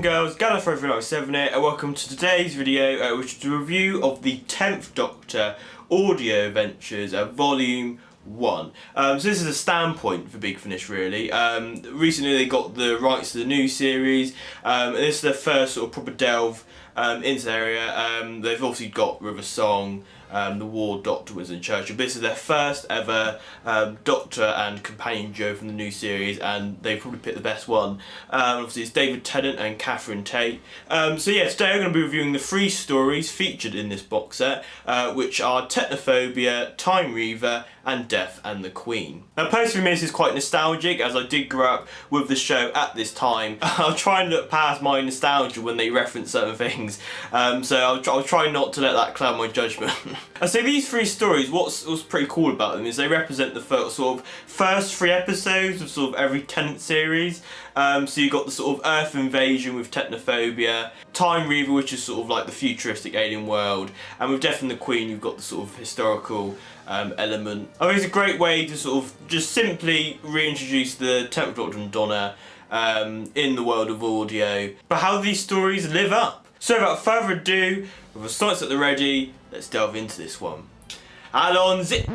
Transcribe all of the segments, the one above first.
and girls, Gallifrey97 here, and welcome to today's video, which is a review of the 10th Doctor audio adventures, Volume 1. So this is a standpoint for Big Finish, really. Recently they got the rights to the new series, and this is their first sort of proper delve into the area. They've obviously got River Song, the War Doctor, Winston Churchill. This is their first ever Doctor and companion duo from the new series, and they probably picked the best one. Obviously it's David Tennant and Catherine Tate. So yeah, today I'm going to be reviewing the 3 stories featured in this box set, which are Technophobia, Time Reaver, and Death and the Queen. Now personally for me this is quite nostalgic, as I did grow up with the show at this time. I'll try and look past my nostalgia when they reference certain things, so I'll try not to let that cloud my judgment. I say these 3 stories, what's pretty cool about them is they represent the first 3 episodes of sort of every Tennant series. So you've got the sort of Earth invasion with Technophobia, Time Reaver, which is sort of like the futuristic alien world, and with Death and the Queen you've got the sort of historical element. I think it's a great way to sort of just simply reintroduce the 10th Doctor and Donna in the world of audio, but how these stories live up. So without further ado, with the science at the ready, let's delve into this one. Allons-y!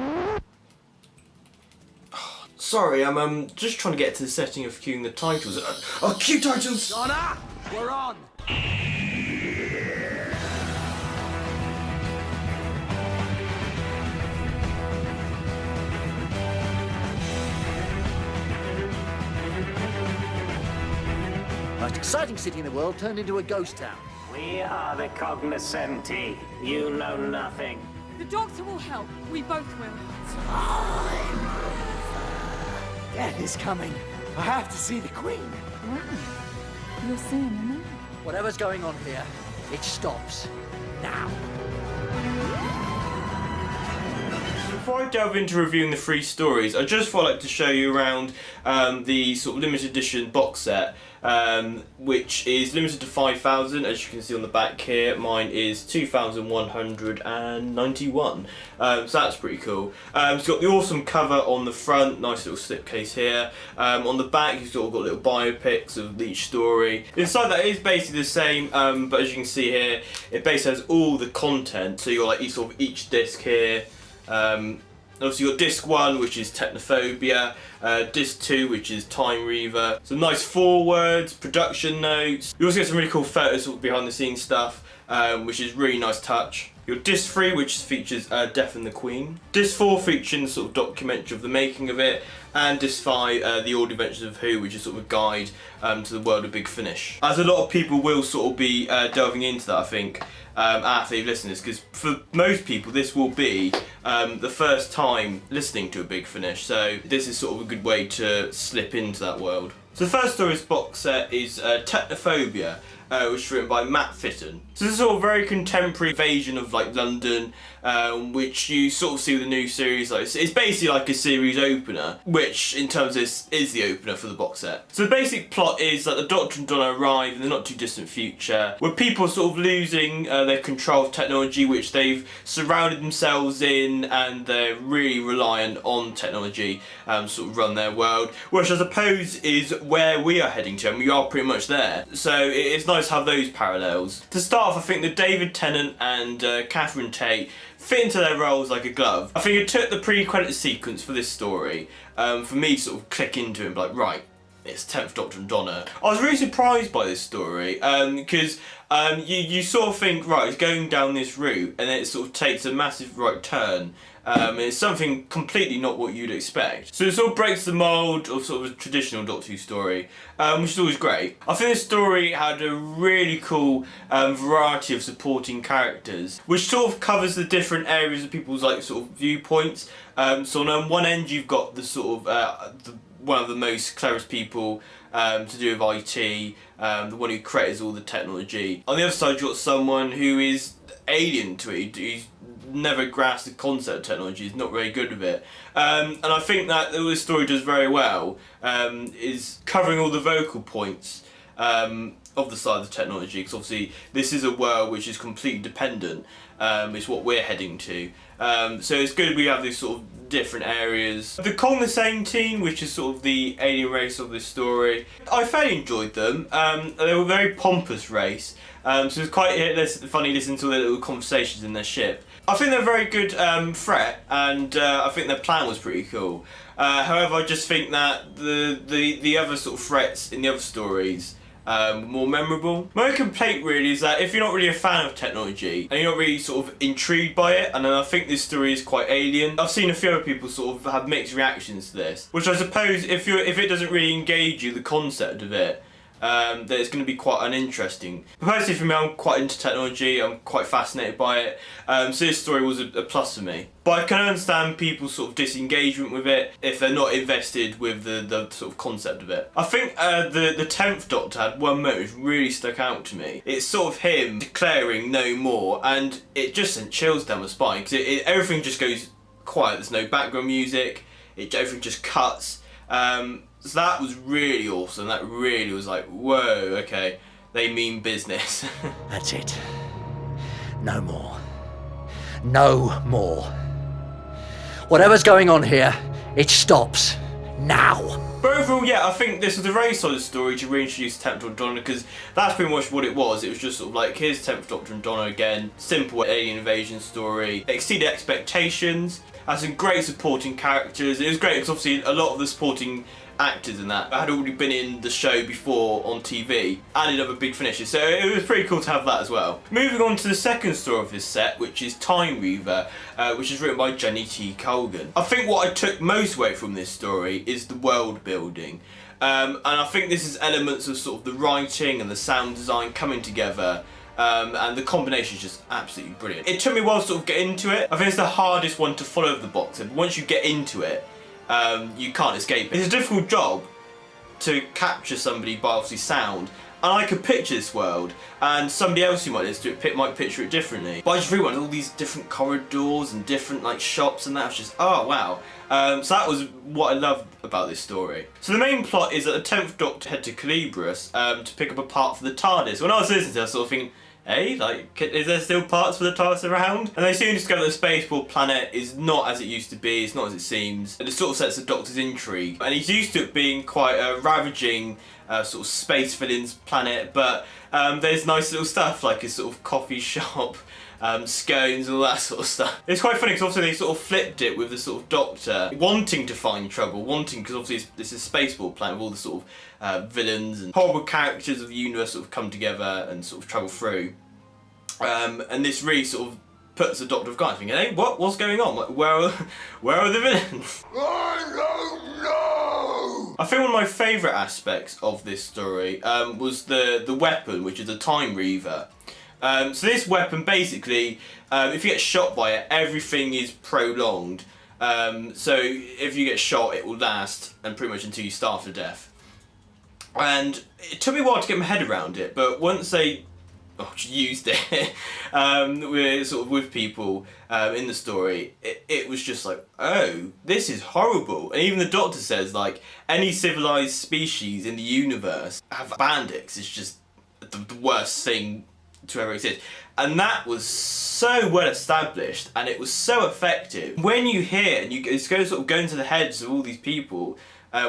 Sorry, I'm just trying to get to the setting of queuing the titles. Cue titles! Donna, we're on! Most exciting city in the world turned into a ghost town. We are the Koggnossenti. You know nothing. The Doctor will help. We both will. Death is coming. I have to see the Queen. You're seeing them now. Whatever's going on here, it stops. Now. Before I delve into reviewing the 3 stories, I just thought I'd like to show you around the sort of limited edition box set, which is limited to 5,000, as you can see on the back here. Mine is 2,191, so that's pretty cool. It's got the awesome cover on the front, nice little slipcase here. On the back you've sort of got little biopics of each story. Inside that is basically the same, but as you can see here, it basically has all the content, so you've got like each disc here. Obviously you've got disc 1, which is Technophobia, disc 2, which is Time Reaver. Some nice forewords, production notes. You also get some really cool photos, sort of behind the scenes stuff, which is really nice touch. Your disc 3, which features Death and the Queen. Disc 4 featuring the sort of documentary of the making of it. And disc 5, the Audio Adventures of Who, which is sort of a guide to the world of Big Finish. As a lot of people will sort of be delving into that, I think, after they've listened to this, because for most people this will be the first time listening to a Big Finish, so this is sort of a good way to slip into that world. So the first story's box set is Technophobia, which is written by Matt Fitton. So this is sort of a very contemporary invasion of like London, which you sort of see with the new series. Like, it's basically like a series opener, which in terms of this is the opener for the box set. So the basic plot is that the Doctor and Donna arrive in the not too distant future, where people are sort of losing their control of technology, which they've surrounded themselves in, and they're really reliant on technology to sort of run their world, which I suppose is where we are heading to, and we are pretty much there. So it's nice to have those parallels. To start off, I think that David Tennant and Catherine Tate fit into their roles like a glove. I think it took the pre-credit sequence for this story for me to sort of click into it and be like, right, it's 10th Doctor and Donna. I was really surprised by this story because you sort of think, right, it's going down this route, and then it sort of takes a massive right turn. It's something completely not what you'd expect. So it sort of breaks the mould of sort of a traditional Doctor Who story, which is always great. I think this story had a really cool variety of supporting characters, which sort of covers the different areas of people's like sort of viewpoints. So on one end you've got the sort of one of the most cleverest people to do with IT, the one who creates all the technology. On the other side you've got someone who is alien to it, who's never grasped the concept of technology, is not very good with it. And I think that all this story does very well is covering all the vocal points of the side of the technology, because obviously this is a world which is completely dependent, is what we're heading to. So it's good we have this sort of different areas. The Koggnossenti, which is sort of the alien race of this story, I fairly enjoyed them. They were a very pompous race, so it was quite funny listening to their little conversations in their ship. I think they're a very good threat, and I think their plan was pretty cool. However, I just think that the other sort of threats in the other stories more memorable. My complaint really is that if you're not really a fan of technology and you're not really sort of intrigued by it, and then I think this story is quite alien. I've seen a few other people sort of have mixed reactions to this, which I suppose if it doesn't really engage you, the concept of it, then it's going to be quite uninteresting. But personally for me, I'm quite into technology, I'm quite fascinated by it, so this story was a plus for me. But I can understand people's sort of disengagement with it if they're not invested with the sort of concept of it. I think the 10th Doctor had one moment which really stuck out to me. It's sort of him declaring no more, and it just sent chills down my spine, because everything just goes quiet, there's no background music, everything just cuts. So that was really awesome. That really was like, whoa, okay, they mean business. That's it. No more. No more. Whatever's going on here, it stops. Now. But overall, yeah, I think this was a very solid story to reintroduce Tenth Doctor Donna, because that's pretty much what it was. It was just sort of like, here's Tenth Doctor and Donna again, simple alien invasion story. It exceeded expectations, had some great supporting characters. It was great because obviously a lot of the supporting actors in that had already been in the show before on TV, added other big finishes, so it was pretty cool to have that as well. Moving on to the second story of this set, which is Time Reaver, which is written by Jenny T. Colgan. I think what I took most away from this story is the world building, and I think this is elements of sort of the writing and the sound design coming together. And the combination is just absolutely brilliant. It took me a while to sort of get into it. I think it's the hardest one to follow the box, but once you get into it, you can't escape it. It's a difficult job to capture somebody by obviously sound, and I could picture this world, and somebody else who might listen to it might picture it differently. But I just realised all these different corridors and different like shops, and that was just, oh wow. So that was what I loved about this story. So the main plot is that the 10th Doctor head to Calibrus to pick up a part for the TARDIS. When I was listening to it, I was sort of thinking, hey, like, is there still parts for the TARDIS around? And they soon discover that the spaceport planet is not as it used to be, it's not as it seems. And it sort of sets the Doctor's intrigue. And he's used to it being quite a ravaging sort of space villains planet, but there's nice little stuff like a sort of coffee shop, scones and all that sort of stuff. It's quite funny because obviously they sort of flipped it with the sort of Doctor wanting to find trouble, because obviously this is a spaceport planet with all the sort of villains and horrible characters of the universe sort of come together and sort of travel through. And this really sort of puts the Doctor of Guard thinking, hey, what's going on? Like, where are the villains? I don't know! I think one of my favourite aspects of this story was the weapon, which is a Time Reaver. So this weapon basically, if you get shot by it, everything is prolonged. So if you get shot, it will last, and pretty much until you starve to death. And it took me a while to get my head around it, but once they used it with people in the story, it was just like, oh, this is horrible. And even the Doctor says, like, any civilized species in the universe have bandits. It's just the worst thing to ever exist. And that was so well established, and it was so effective. When you hear, and it's going to sort of go into the heads of all these people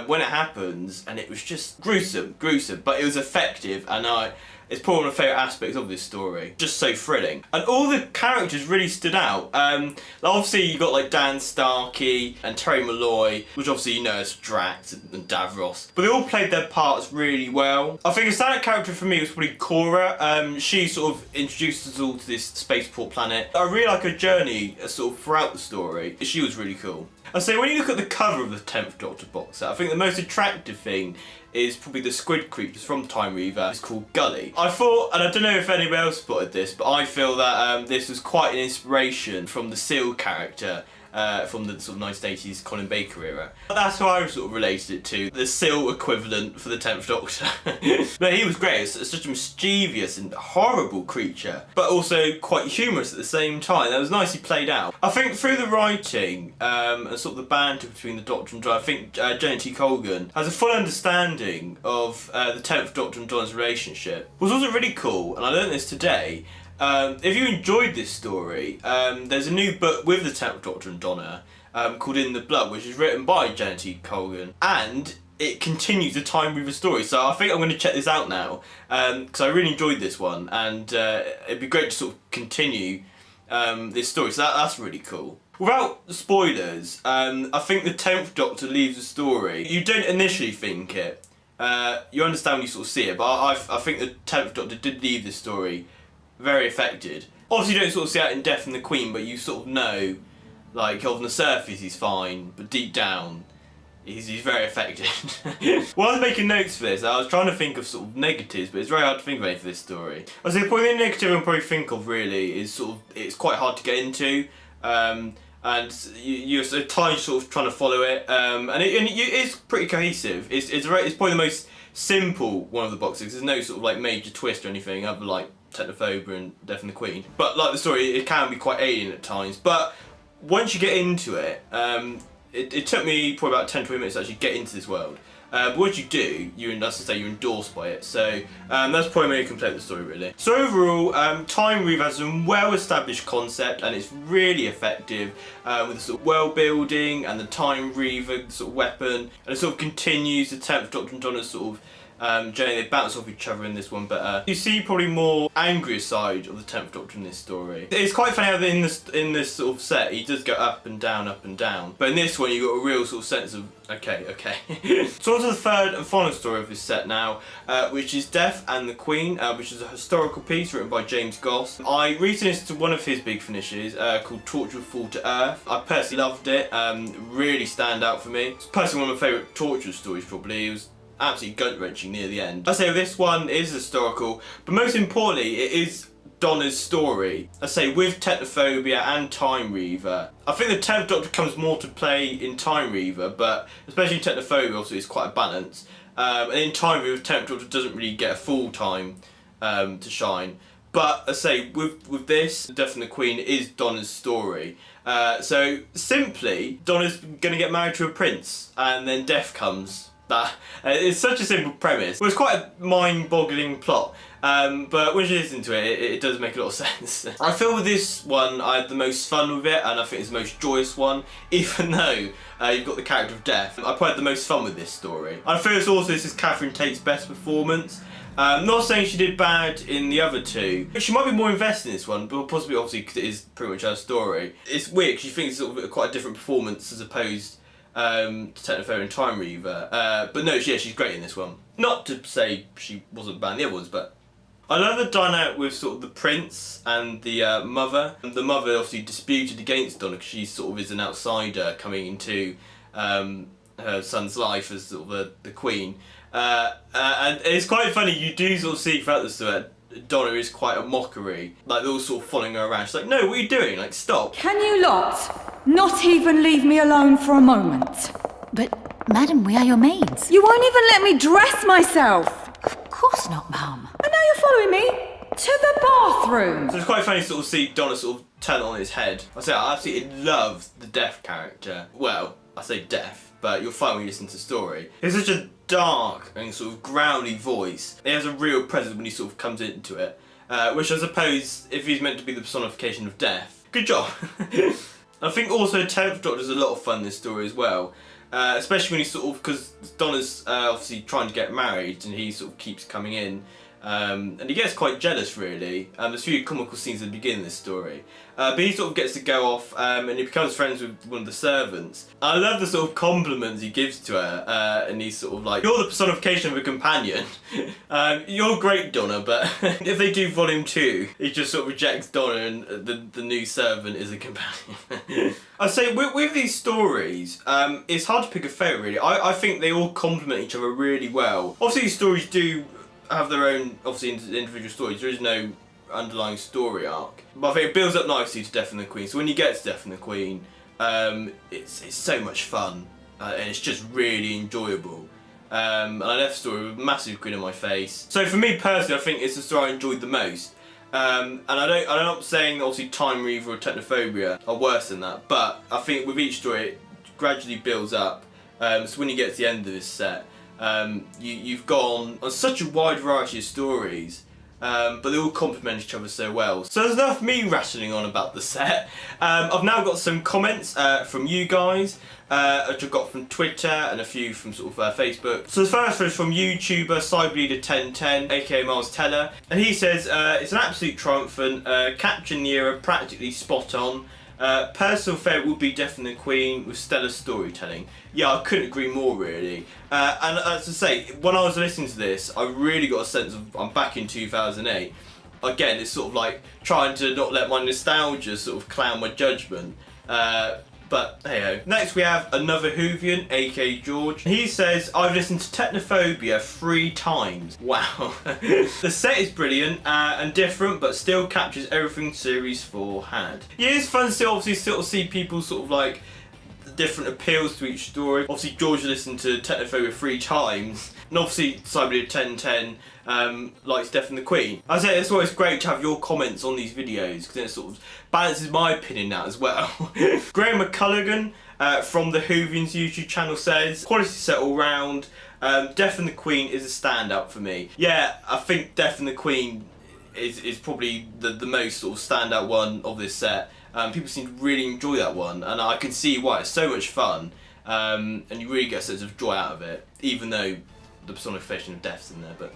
when it happens, and it was just gruesome, but it was effective, and it's probably one of my favourite aspects of this story. Just so thrilling. And all the characters really stood out. Obviously you got like Dan Starkey and Terry Malloy, which obviously you know as Drax and Davros. But they all played their parts really well. I think a standout character for me was probably Cora. She sort of introduced us all to this spaceport planet. I really like her journey sort of throughout the story. She was really cool. I say, when you look at the cover of the 10th Doctor box set, I think the most attractive thing is probably the squid creatures from Time Reaver. It's called Gully. I thought, and I don't know if anybody else spotted this, but I feel that this was quite an inspiration from the Seal character from the sort of 1980s Colin Baker era. That's how I sort of related it to, the Seal equivalent for the 10th Doctor. But he was great. It's such a mischievous and horrible creature, but also quite humorous at the same time. That was nicely played out. I think through the writing and sort of the banter between the Doctor and Donna, I think Jenny T. Colgan has a full understanding of the 10th Doctor and Donna's relationship. What's also really cool, and I learned this today, if you enjoyed this story, there's a new book with the 10th Doctor and Donna, called In the Blood, which is written by Janet T. Colgan, and it continues the Time Reaver story. So I think I'm going to check this out now, because I really enjoyed this one, and it'd be great to sort of continue this story. So that's really cool. Without spoilers, I think the 10th Doctor leaves the story. You don't initially think it. You understand when you sort of see it, but I think the 10th Doctor did leave the story very affected. Obviously you don't sort of see that in Death and the Queen, but you sort of know, like, on the surface he's fine, but deep down he's very affected. While I was making notes for this, I was trying to think of sort of negatives, but it's very hard to think of any for this story. I say probably the negative I probably think of really is sort of, it's quite hard to get into, and you're at times sort of trying to follow it, and it's pretty cohesive. It's probably the most simple one of the boxes. There's no sort of like major twist or anything other like Technophobia and Death and the Queen. But like the story, it can be quite alien at times. But once you get into it, it took me probably about 10-20 minutes to actually get into this world. But once you do, you're endorsed by it. So that's probably my complaint with the story really. So overall, Time Reaver has a well-established concept and it's really effective with the sort of world building and the Time Reaver sort of weapon, and it sort of continues the 10th Doctor and Donna sort of generally they bounce off each other in this one, but you see probably more angrier side of the 10th Doctor in this story. It's quite funny how in this sort of set he does go up and down, but in this one you got a real sort of sense of okay. So on to the third and final story of this set now, which is Death and the Queen, which is a historical piece written by James Goss. I recently listened to one of his big finishes called Torture Will Fall to Earth. I personally loved it, really stand out for me. It's personally one of my favourite torture stories probably. It was absolutely gut-wrenching near the end. I say this one is historical, but most importantly it is Donna's story. I say with Technophobia and Time Reaver. I think the 10th Doctor comes more to play in Time Reaver, but especially in Technophobia obviously it's quite a balance. And in Time Reaver, 10th Doctor doesn't really get a full time to shine. But I say with this, Death and the Queen is Donna's story. So simply, Donna's going to get married to a prince, and then death comes. It's such a simple premise. Well, it's quite a mind-boggling plot, but when you listen to it, it does make a lot of sense. I feel with this one, I had the most fun with it, and I think it's the most joyous one, even though you've got the character of Death. I probably had the most fun with this story. I feel this is Catherine Tate's best performance. Not saying she did bad in the other two. She might be more invested in this one, but possibly obviously because it is pretty much her story. It's weird because you think it's sort of quite a different performance as opposed to Technophobia and Time Reaver, but no, yeah, she's great in this one. Not to say she wasn't bad in the other ones, but I love the dynamic with sort of the prince and the mother. And the mother obviously disputed against Donna because she sort of is an outsider coming into her son's life as sort of the queen. And it's quite funny, you do sort of see throughout the story Donna is quite a mockery. Like they're all sort of following her around. She's like, no, what are you doing? Like, stop. Can you lot not even leave me alone for a moment? But, madam, we are your maids. You won't even let me dress myself. Of course not, ma'am. And now you're following me to the bathroom. So it's quite funny to sort of see Donna sort of turn on his head. I absolutely love the Death character. Well, I say Death, but you'll find when you listen to the story. It's such a dark and sort of growly voice. It has a real presence when he sort of comes into it, which I suppose, if he's meant to be the personification of Death, good job. I think also 10th Doctor's a lot of fun in this story as well, especially when he's sort of, because Donna's obviously trying to get married and he sort of keeps coming in, and he gets quite jealous really. There's a few comical scenes at the beginning of this story, but he sort of gets to go off and he becomes friends with one of the servants. I love the sort of compliments he gives to her, and he's sort of like, you're the personification of a companion. You're great, Donna, but if they do volume 2, he just sort of rejects Donna and the new servant is a companion. I'd say with these stories, it's hard to pick a favourite really. I think they all complement each other really well. Obviously these stories do have their own, obviously, individual stories. There is no underlying story arc, but I think it builds up nicely to Death and the Queen. So when you get to Death and the Queen, it's so much fun, and it's just really enjoyable. And I left the story with a massive grin on my face. So for me personally, I think it's the story I enjoyed the most. And I'm not saying obviously Time Reaver or Technophobia are worse than that, but I think with each story it gradually builds up. So when you get to the end of this set, you've gone on such a wide variety of stories, but they all complement each other so well. So there's enough me rattling on about the set. I've now got some comments from you guys, which I've got from Twitter and a few from sort of Facebook. So the first one is from YouTuber Cyberleader1010, aka Miles Teller, and he says, it's an absolute triumphant, capturing the era practically spot on. Personal favourite would be Death and the Queen with stellar storytelling. Yeah, I couldn't agree more really. And as I say, when I was listening to this, I really got a sense of I'm back in 2008. Again, it's sort of like trying to not let my nostalgia sort of cloud my judgment. But hey-ho. Next we have another Whovian, aka George. He says, I've listened to Technophobia 3 times. Wow. The set is brilliant and different, but still captures everything Series 4 had. Yeah, it's fun to obviously sort of see people sort of like different appeals to each story. Obviously George listened to Technophobia 3 times, and obviously Cyberleader 1010 likes Death and the Queen. I say it's always great to have your comments on these videos because it sort of balances my opinion out as well. Graham McCullogan from the Whovians YouTube channel says, quality set all round. Death and the Queen is a standout for me. Yeah, I think Death and the Queen is probably the most sort of standout one of this set. People seem to really enjoy that one, and I can see why. It's so much fun, and you really get a sense of joy out of it, even though the personification of death's in there, but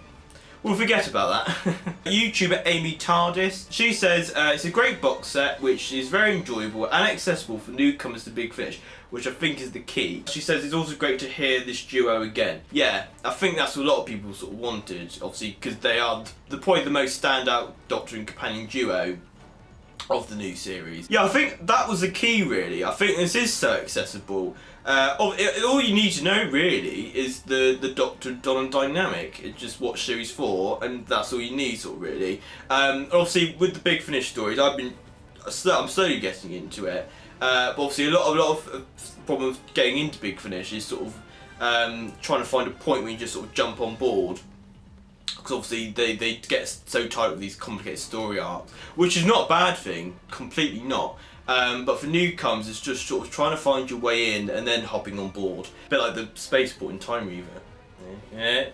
we'll forget about that. YouTuber Amy Tardis, she says, it's a great box set which is very enjoyable and accessible for newcomers to Big Finish, which I think is the key. She says it's also great to hear this duo again. Yeah, I think that's what a lot of people sort of wanted, obviously, because they are probably the most standout Doctor and Companion duo of the new series. Yeah, I think that was the key really. I think this is so accessible. All you need to know really is the Doctor and Donna dynamic. It's just watch Series 4 and that's all you need sort of really. Obviously with the Big Finish stories I'm slowly getting into it. But obviously a lot of problems getting into Big Finish is sort of trying to find a point where you just sort of jump on board. Because obviously they get so tight with these complicated story arcs, which is not a bad thing, completely not. But for newcomers, it's just sort of trying to find your way in and then hopping on board. A bit like the spaceport in Time Reaver. Yeah.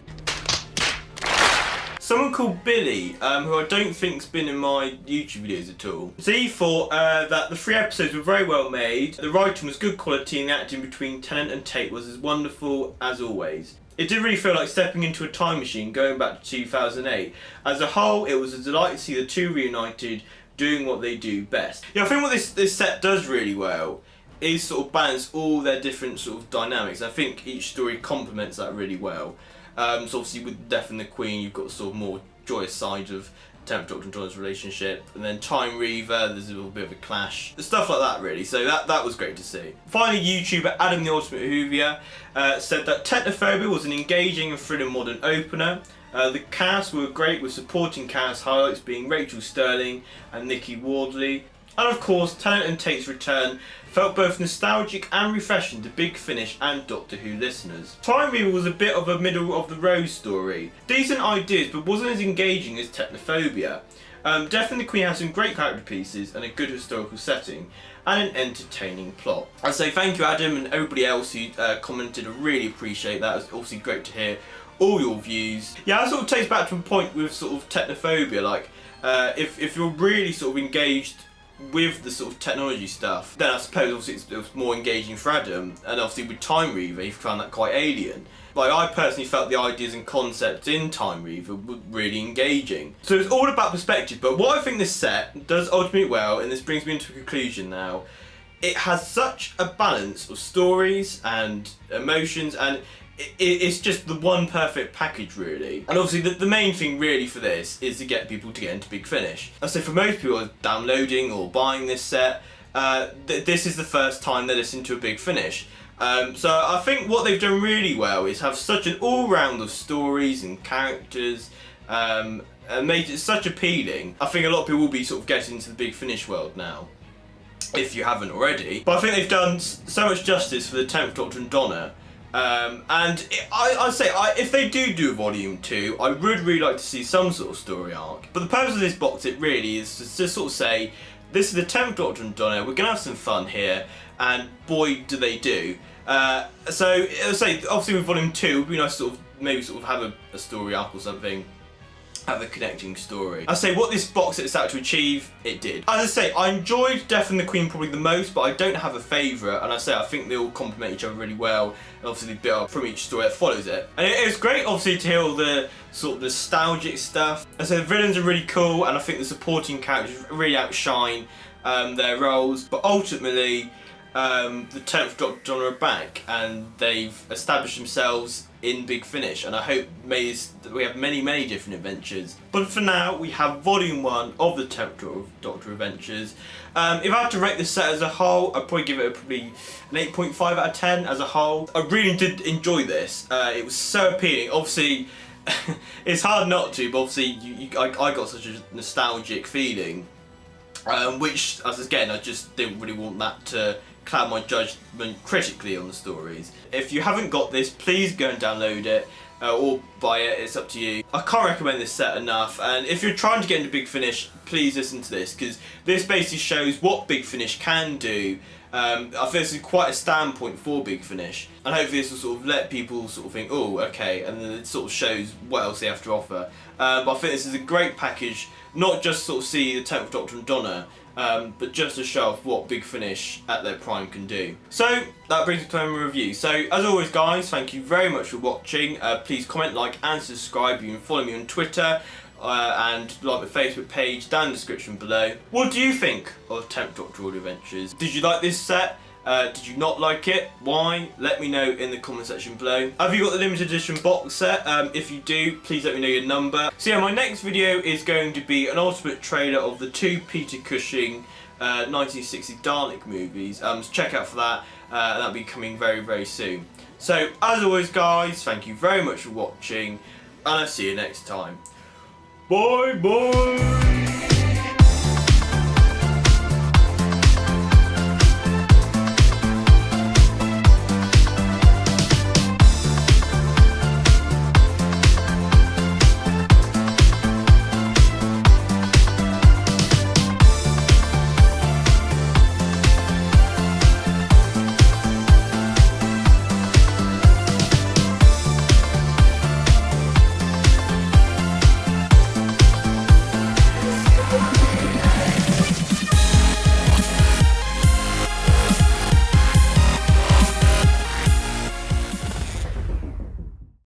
Someone called Billy, who I don't think's been in my YouTube videos at all. So he thought that the 3 episodes were very well made, the writing was good quality, and the acting between Tennant and Tate was as wonderful as always. It did really feel like stepping into a time machine going back to 2008. As a whole, it was a delight to see the two reunited, doing what they do best. Yeah, I think what this set does really well is sort of balance all their different sort of dynamics. I think each story complements that really well. So obviously with Death and the Queen, you've got the sort of more joyous side of Tenth Doctor and Donna's relationship, and then Time Reaver, there's a little bit of a clash. Stuff like that really, so that was great to see. Finally, YouTuber Adam the Ultimate Whovier said that Technophobia was an engaging and thrilling modern opener. The cast were great, with supporting cast highlights being Rachel Sterling and Nikki Wardley. And of course, Tennant and Tate's return felt both nostalgic and refreshing to Big Finish and Doctor Who listeners. Time Reaver was a bit of a middle of the road story. Decent ideas, but wasn't as engaging as Technophobia. Death and the Queen has some great character pieces and a good historical setting, and an entertaining plot. I'd say thank you Adam and everybody else who commented, I really appreciate that. It was obviously great to hear all your views. Yeah, that sort of takes back to a point with sort of Technophobia, like if you're really sort of engaged with the sort of technology stuff, then I suppose obviously it was more engaging for Adam, and obviously with Time Reaver he found that quite alien. Like I personally felt the ideas and concepts in Time Reaver were really engaging. So it's all about perspective, but what I think this set does ultimately well, and this brings me into a conclusion now, it has such a balance of stories and emotions, and it's just the one perfect package really. And obviously the main thing really for this is to get people to get into Big Finish. I say for most people downloading or buying this set, this is the first time they listen to a Big Finish. So I think what they've done really well is have such an all-round of stories and characters, and made it such appealing. I think a lot of people will be sort of getting into the Big Finish world now, if you haven't already. But I think they've done so much justice for the 10th Doctor and Donna. I'd say if they do a volume 2, I would really like to see some sort of story arc. But the purpose of this box set really is to just sort of say, this is the 10th Doctor and Donna, we're going to have some fun here, and boy do they do. So I'd say obviously with volume 2 it would be nice to sort of maybe sort of have a story arc or something. have a connecting story. I say what this box sets out to achieve, it did. As I say, I enjoyed Death and the Queen probably the most, but I don't have a favourite, and I say I think they all complement each other really well, and obviously they build up from each story that follows it. And it was great obviously to hear all the sort of nostalgic stuff. I say the villains are really cool, and I think the supporting characters really outshine their roles, but ultimately the 10th Doctor Donna are back and they've established themselves in Big Finish, and I hope that we have many different adventures. But for now we have volume 1 of the 10th Doctor Adventures. If I had to rate this set as a whole, I'd probably give it probably an 8.5 out of 10 as a whole. I really did enjoy this. It was so appealing. Obviously it's hard not to, but obviously I got such a nostalgic feeling, which again I just didn't really want that to cloud my judgment critically on the stories. If you haven't got this, please go and download it or buy it, it's up to you. I can't recommend this set enough, and if you're trying to get into Big Finish, please listen to this, because this basically shows what Big Finish can do. I think this is quite a standpoint for Big Finish, and hopefully this will sort of let people sort of think, oh okay, and then it sort of shows what else they have to offer. But I think this is a great package, not just sort of see the 10th Doctor and Donna, but just to show off what Big Finish at their prime can do. So that brings me to my review. So as always guys, thank you very much for watching. Please comment, like and subscribe. You can follow me on Twitter and like my Facebook page down in the description below. What do you think of 10th Doctor Audio Adventures? Did you like this set? Did you not like it? Why? Let me know in the comment section below. Have you got the limited edition box set? If you do, please let me know your number. So yeah, my next video is going to be an ultimate trailer of the 2 Peter Cushing 1960 Dalek movies. So check out for that, and that'll be coming very soon. So as always guys, thank you very much for watching, and I'll see you next time. Bye bye!